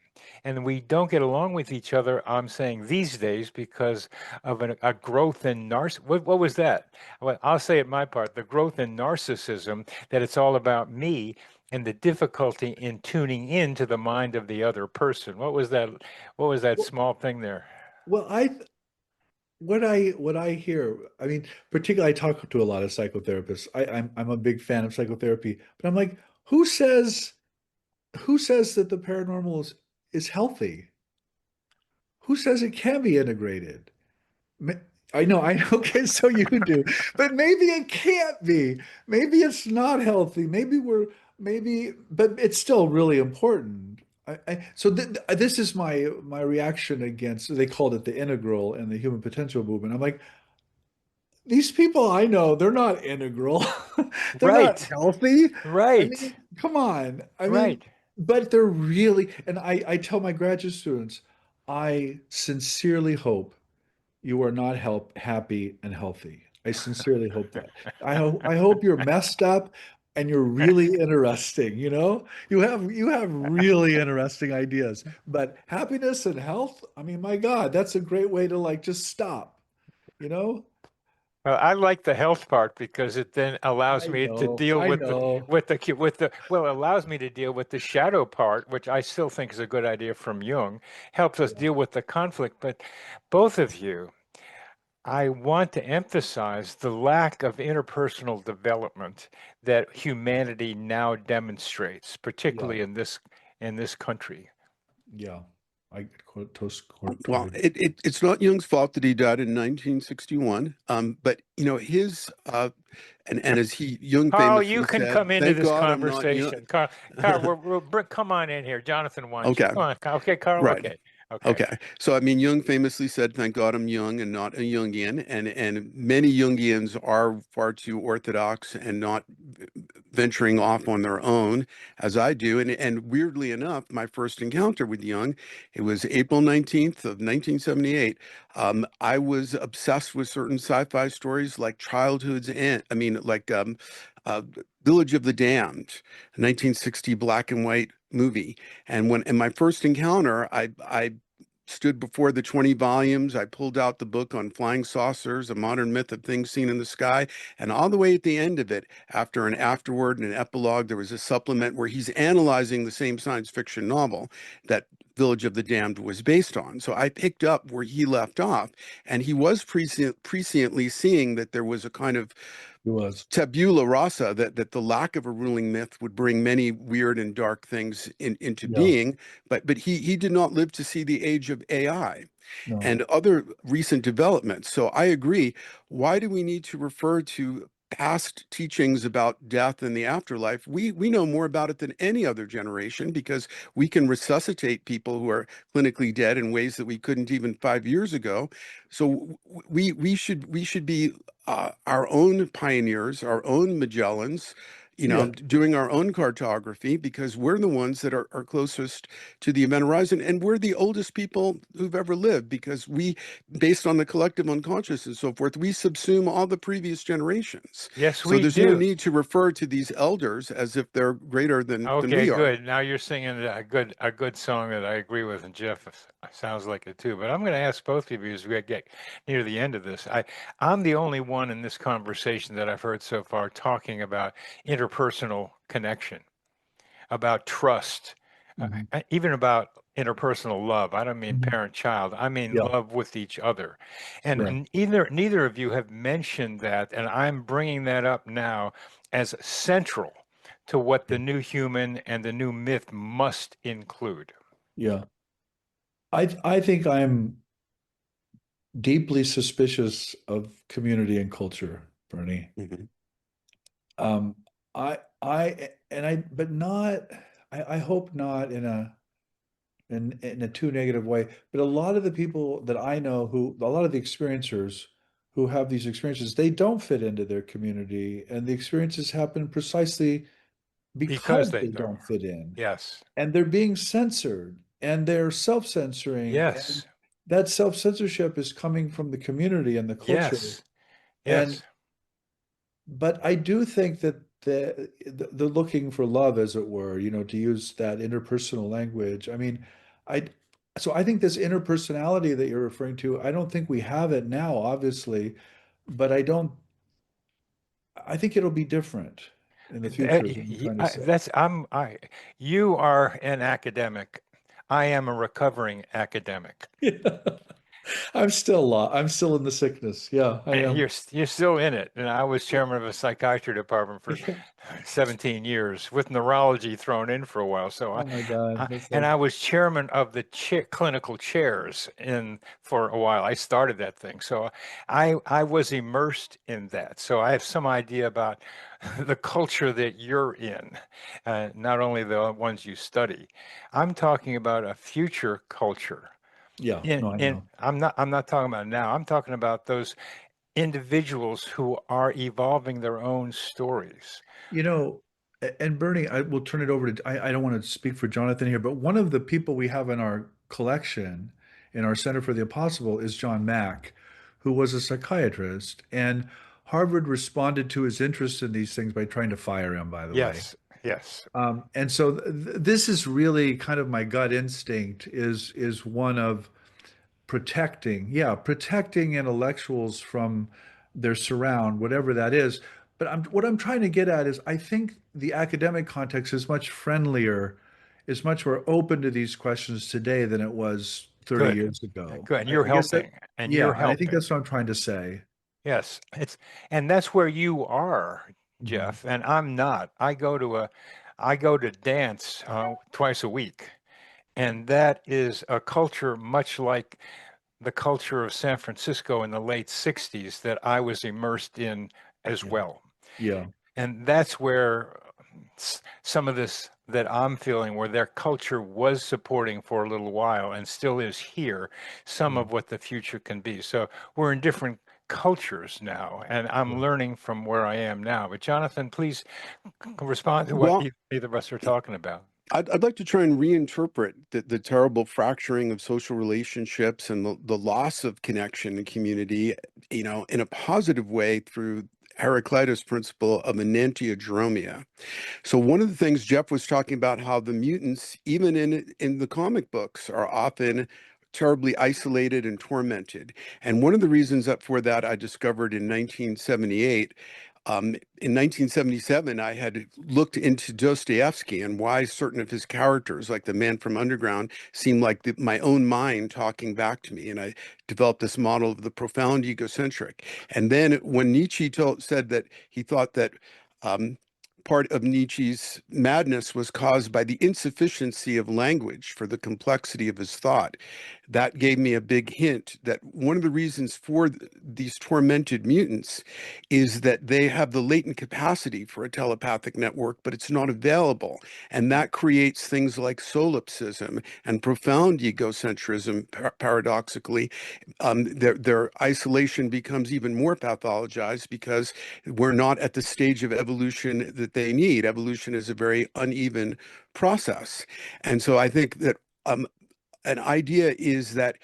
And we don't get along with each other, I'm saying these days, because of a growth in what was that? Well, I'll say it my part, the growth in narcissism, that it's all about me and the difficulty in tuning into the mind of the other person. What was that? What was that Well, small thing there? well, what I hear, I mean, particularly I talk to a lot of psychotherapists. I'm a big fan of psychotherapy, but I'm like, who says that the paranormal is healthy? Who says it can be integrated? I know. Okay, so you do, but maybe it can't be. Maybe it's not healthy. But it's still really important. So this is my reaction against. They called it the integral and the human potential movement. I'm like, these people I know, they're not integral. They're not Right, healthy. I right, mean, come on. I mean, right. but they're really, and I tell my graduate students, I sincerely hope you are not happy and healthy. I sincerely hope that. I hope you're messed up. and you're really interesting, you have really interesting ideas. But happiness and health, I mean, my God, that's a great way to like just stop, you know? Well, I like the health part because it then allows I me to know, deal I with the know. well, it allows me to deal with the shadow part, which I still think is a good idea from Jung, helps us Yeah, deal with the conflict. But both of you, I want to emphasize the lack of interpersonal development that humanity now demonstrates, yeah, particularly in this country. yeah. I Well, totally. it's not Jung's fault that he died in 1961. But his and as Jung Carl, you famously can said, come into "Thank this God I'm not young." conversation. Carl, come on in here. Jonathan wants you. Okay, Come on. Okay, Carl. right. Okay. Okay. Okay. So, I mean, Jung famously said, "Thank God I'm young and not a Jungian." And many Jungians are far too orthodox and not venturing off on their own, as I do. And weirdly enough, my first encounter with Jung, it was April 19th of 1978. I was obsessed with certain sci-fi stories like Childhood's End. I mean, like uh, Village of the Damned, a 1960 black and white movie. And when in my first encounter, I stood before the 20 volumes. I pulled out the book on flying saucers, a modern myth of things seen in the sky. And all the way at the end of it, after an afterword and an epilogue, there was a supplement where he's analyzing the same science fiction novel that Village of the Damned was based on. So I picked up where he left off, and he was presciently seeing that there was a kind of It was. tabula rasa, that the lack of a ruling myth would bring many weird and dark things into Yeah, being, but he did not live to see the age of AI no. and other recent developments. So I agree. Why do we need to refer to past teachings about death and the afterlife? We know more about it than any other generation because we can resuscitate people who are clinically dead in ways that we couldn't even 5 years ago. So we should be our own pioneers, our own Magellans, Yeah, doing our own cartography because we're the ones that are closest to the event horizon, and we're the oldest people who've ever lived because based on the collective unconscious and so forth, we subsume all the previous generations. Yes, So we there's no do. need to refer to these elders as if they're greater than Okay, we are. good. Now you're singing a good song that I agree with, and Jeff sounds like it too. But I'm going to ask both of you as we get near the end of this. I'm the only one in this conversation that I've heard so far talking about interpersonal connection, about trust, mhm, even about interpersonal love. I don't mean mhm. parent-child. I mean Yeah, love with each other. And correct. neither of you have mentioned that, and I'm bringing that up now as central to what the new human and the new myth must include. Yeah. I think I'm deeply suspicious of community and culture, Bernie. Mhm. Um, but not, I hope not in a too negative way. But a lot of the people that I know a lot of the experiencers who have these experiences, they don't fit into their community, and the experiences happen precisely Because because they they do. don't fit in, Yes. and they're being censored, and they're self-censoring, and Yes. that self-censorship is coming from the community and the culture. Yes. And Yes. but I do think that the looking for love, as it were, to use that interpersonal language. I mean, I so I think this interpersonality that you're referring to, I don't think we have it now, obviously, but I think it'll be different in the future, is what I'm trying to say. That's I you are an academic. I am a recovering academic. Yeah. I'm still in the sickness. Yeah, I am. You're still in it. And I was chairman of a psychiatry department for Yeah. 17 years with neurology thrown in for a while. Oh my God. That's And like, I was chairman of the clinical chairs in for a while. I started that thing. So I was immersed in that. So I have some idea about the culture that you're in, not only the ones you study. I'm talking about a future culture. yeah, no, I In know. I'm not talking about now. I'm talking about those individuals who are evolving their own stories. You know, and Bernie, I will turn it over to, I don't want to speak for Jonathan here, but one of the people we have in our collection, in our Center for the Impossible, is John Mack, who was a psychiatrist. And Harvard responded to his interest in these things by trying to fire him, by the way. Yes, yes, And so this is really kind of my gut instinct is one of protecting, yeah, protecting intellectuals from their surround, whatever that is. But what I'm trying to get at is I think the academic context is much friendlier, is much more open to these questions today than it was 30 good, years ago. good. And I you're guess that, helping, and you're yeah, and I think helping. that's what I'm trying to say. Yes, and that's where you are, Mhm. Jeff, and I'm not. I go to dance twice a week, and that is a culture much like the culture of San Francisco in the late 60s that I was immersed in as Yeah, well. yeah, And that's where some of this that I'm feeling, where their culture was supporting for a little while and still is here, some yeah, of what the future can be. So we're in different cultures now, and I'm yeah. learning from where I am now. But Jonathan, please respond to what Well, either of us are talking about. I'd like to try and reinterpret the terrible fracturing of social relationships and the loss of connection and community, in a positive way through Heraclitus' principle of enantiodromia. So one of the things Jeff was talking about, how the mutants, even in the comic books, are often terribly isolated and tormented. And one of the reasons that for that I discovered in 1978. In 1977, I had looked into Dostoevsky and why certain of his characters, like the man from Underground, seemed like my own mind talking back to me. And I developed this model of the profound egocentric. And then when Nietzsche said that he thought that um, part of Nietzsche's madness was caused by the insufficiency of language for the complexity of his thought. That gave me a big hint that one of the reasons for these tormented mutants is that they have the latent capacity for a telepathic network, but it's not available. And that creates things like solipsism and profound egocentrism, paradoxically. Their isolation becomes even more pathologized because we're not at the stage of evolution that they need. Evolution is a very uneven process. And so I think that an idea is that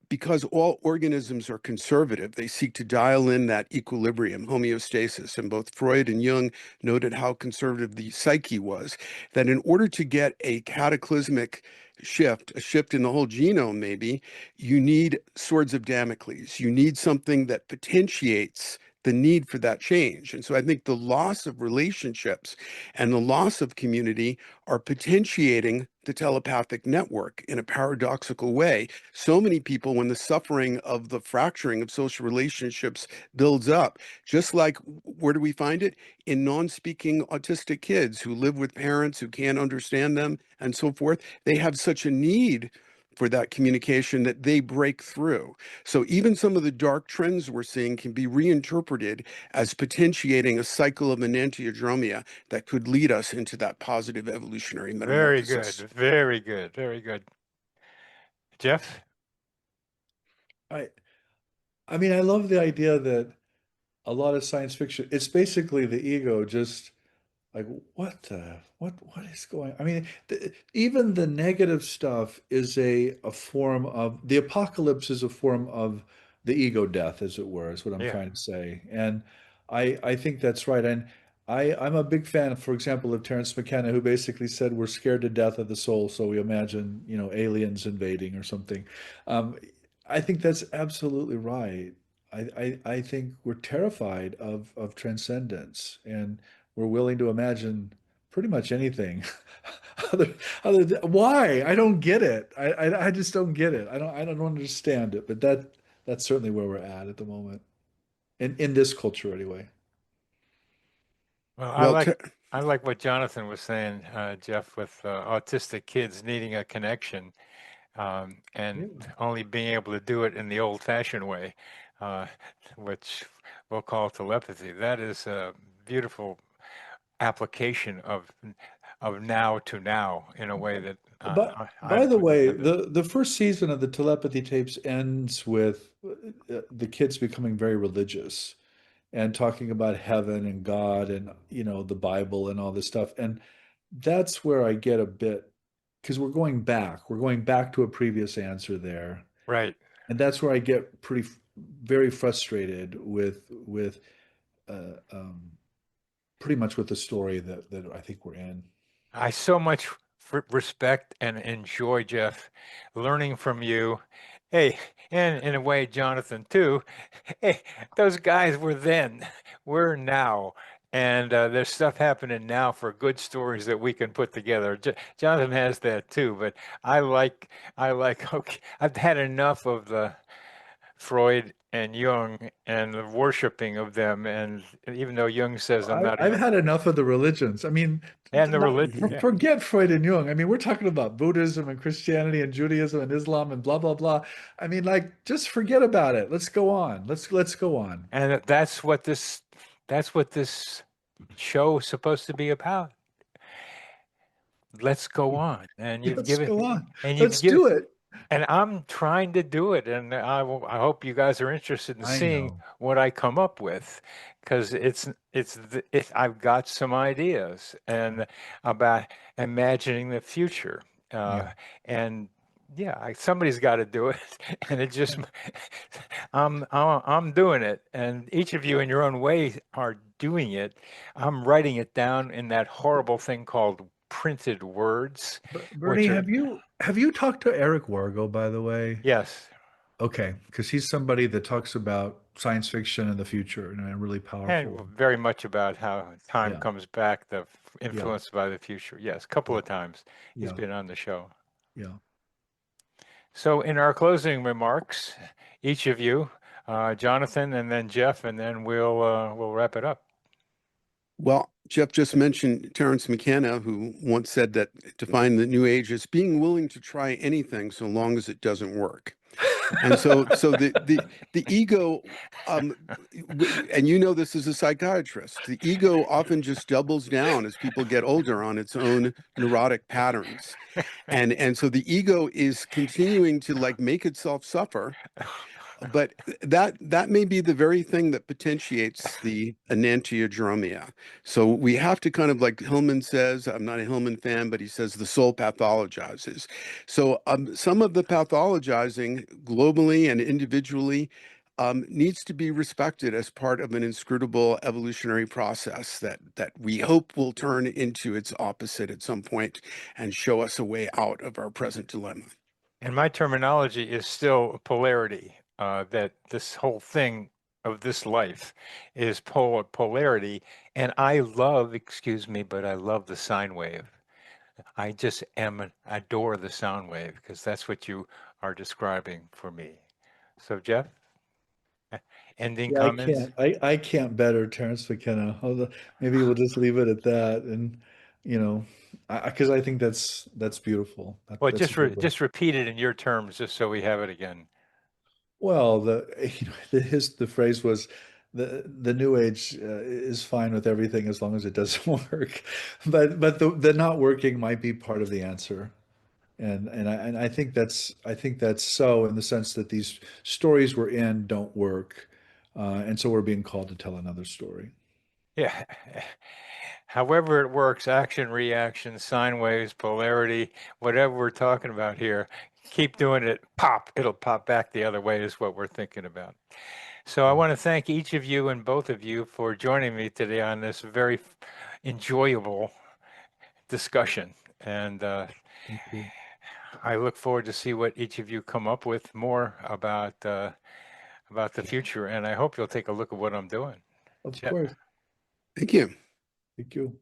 because all organisms are conservative, they seek to dial in that equilibrium, homeostasis. And both Freud and Jung noted how conservative the psyche was, that in order to get a cataclysmic shift, a shift in the whole genome, maybe, you need swords of Damocles. You need something that potentiates the need for that change. And so I think the loss of relationships and the loss of community are potentiating the telepathic network in a paradoxical way. So many people, when the suffering of the fracturing of social relationships builds up, just like where do we find it? In non-speaking autistic kids who live with parents who can't understand them and so forth, they have such a need for that communication that they break through. So even some of the dark trends we're seeing can be reinterpreted as potentiating a cycle of enantiodromia that could lead us into that positive evolutionary Very good, metamorphosis. very good, very good. Jeff? I I mean, I love the idea that a lot of science fiction, it's basically the ego just like what is going, I mean, even the negative stuff is a form of the apocalypse, is a form of the ego death, as it were, is what I'm Yeah, trying to say. And I think that's right. And I'm a big fan, for example, of Terence McKenna, who basically said we're scared to death of the soul, so we imagine, aliens invading or something. um, I think that's absolutely right. I think we're terrified of transcendence, and we're willing to imagine pretty much anything. other, why? I don't get it. I just don't get it. I don't understand it. But that's certainly where we're at the moment, in this culture anyway. well, Well, I like what Jonathan was saying, Jeff, with autistic kids needing a connection, and Yeah. only being able to do it in the old-fashioned way, uh, which we'll call telepathy. That is a beautiful application of now to now in a way that But I by the put way, together. the first season of the telepathy tapes ends with the kids becoming very religious and talking about heaven and God and the Bible and all this stuff. And that's where I get a bit, because we're going back to a previous answer there. Right. And that's where I get very frustrated with pretty much with the story that I think we're in. I so much respect and enjoy, Jeff, learning from you. Hey, and in a way, Jonathan, too. Hey, those guys were then, we're now. And there's stuff happening now for good stories that we can put together. Jonathan has that too, but okay, I've had enough of the Freud and Jung and the worshiping of them. And even though Jung says I'm not a I've had enough of the religions. I mean, and the not religion, yeah. forget Freud and Jung. I mean, we're talking about Buddhism and Christianity and Judaism and Islam and blah blah blah. I mean, like, just forget about it. Let's go on. Let's go on. And that's what this show is supposed to be about. Let's go on. And you've Let's given go on. and you've Let's given do it. and I'm trying to do it, and I hope you guys are interested in I seeing know. what I come up with, because I've got some ideas and about imagining the future, Yeah. and yeah, somebody's got to do it, and it just I'm doing it, and each of you in your own way are doing it. I'm writing it down in that horrible thing called printed words, Bernie, which are have you talked to Eric Wargo, by the way? yes. Okay, because he's somebody that talks about science fiction and the future in a really And powerful. very much about how time Yeah, comes back, the yeah, influence by the future. Yes, a couple yeah, of times he's yeah, been on the show. yeah. So in our closing remarks, each of you, Jonathan and then Jeff, and then we'll wrap it up. Well, Jeff just mentioned Terence McKenna, who once said that defined the New Age as being willing to try anything so long as it doesn't work. And so the ego, and you know this as a psychiatrist, the ego often just doubles down as people get older on its own neurotic patterns, and so the ego is continuing to like make itself suffer, but that may be the very thing that potentiates the enantiodromia. So we have to kind of, like Hillman says, I'm not a Hillman fan, but he says the soul pathologizes. So some of the pathologizing globally and individually needs to be respected as part of an inscrutable evolutionary process that we hope will turn into its opposite at some point and show us a way out of our present dilemma. And my terminology is still polarity, that this whole thing of this life is polarity. And I love, excuse me, but I love the sine wave. I just adore the sound wave because that's what you are describing for me. So, Jeff, ending Yeah, comments? I can't better Terence McKenna. Maybe we'll just leave it at that, and you know, because I think that's beautiful. Well, That's a good way. just repeat it in your terms, just so we have it again. Well, the phrase was the new age is fine with everything as long as it doesn't work, but the not working might be part of the answer. And I think that's so in the sense that these stories we're in don't work, and so we're being called to tell another story. Yeah. However it works, action, reaction, sine waves, polarity, whatever we're talking about here, keep doing it. Pop, it'll pop back the other way is what we're thinking about. So I want to thank each of you and both of you for joining me today on this very enjoyable discussion. And Thank you. I look forward to see what each of you come up with more about the future. And I hope you'll take a look at what I'm doing. Of Jeff. course. Thank you. Thank you.